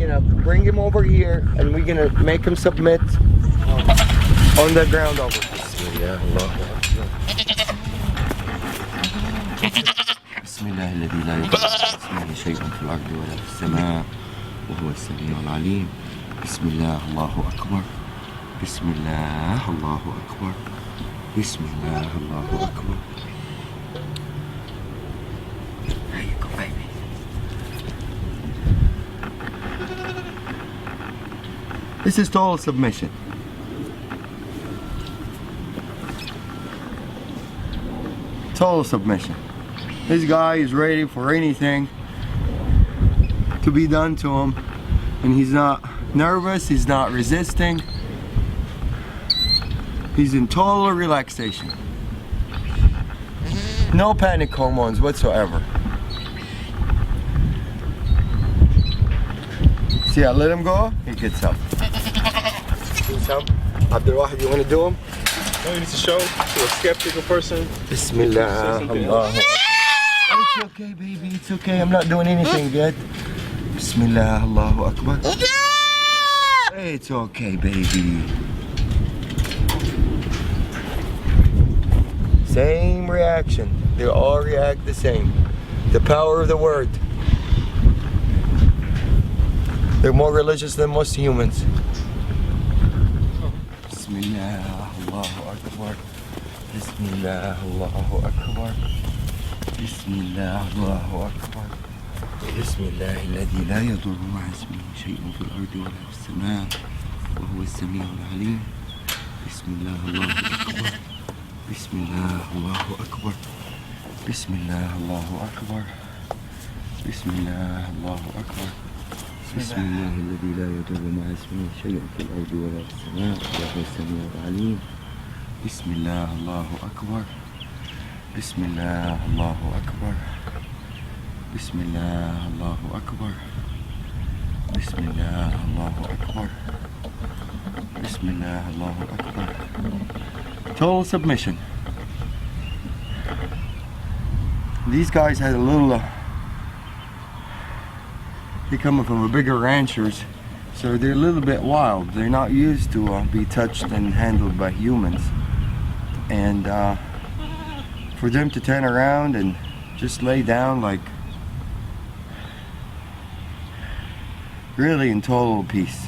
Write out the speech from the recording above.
gonna bring him over here and we're gonna make him submit on the ground over here. بسم الله الذي لا يضر مع اسمه شيء في الأرض ولا في السماء وهو السميع العليم. بسم الله الله أكبر. بسم الله الله أكبر. بسم الله الله أكبر. There you go, baby. This is total submission. Total submission. This guy is ready for anything to be done to him, and he's not nervous, he's not resisting. He's in total relaxation. No panic hormones whatsoever. See, I let him go, he gets up. Abdulwahid, you want to do him? No, you need to show to a skeptical person. Bismillah. Allah. It's okay, baby. It's okay. I'm not doing anything yet. Bismillah. Allahu Akbar. It's okay, baby. Same reaction. They all react the same. The power of the word. They're more religious than most humans. Bismillah. Allahu Akbar. Bismillah. Allahu Akbar. Bismillah. Allahu Akbar. Bismillah الذي لا يضر مع اسمه شيء في الأرض ولا في السماء وهو السميع العليم. Bismillah. Allahu Akbar. Bismillah. Allahu Akbar. Bismillah. Allahu Akbar. Bismillah. Allahu Akbar. بسم الله الذي لا يضر مع اسمه شيء في الأرض ولا في السماء وهو السميع العليم. بسم الله الله أكبر. بسم الله الله أكبر. بسم الله الله أكبر. بسم الله الله أكبر. بسم الله الله أكبر. Total submission. These guys had a little they're coming from a bigger ranchers, so they're a little bit wild. They're not used to be touched and handled by humans. And for them to turn around and just lay down like really in total peace.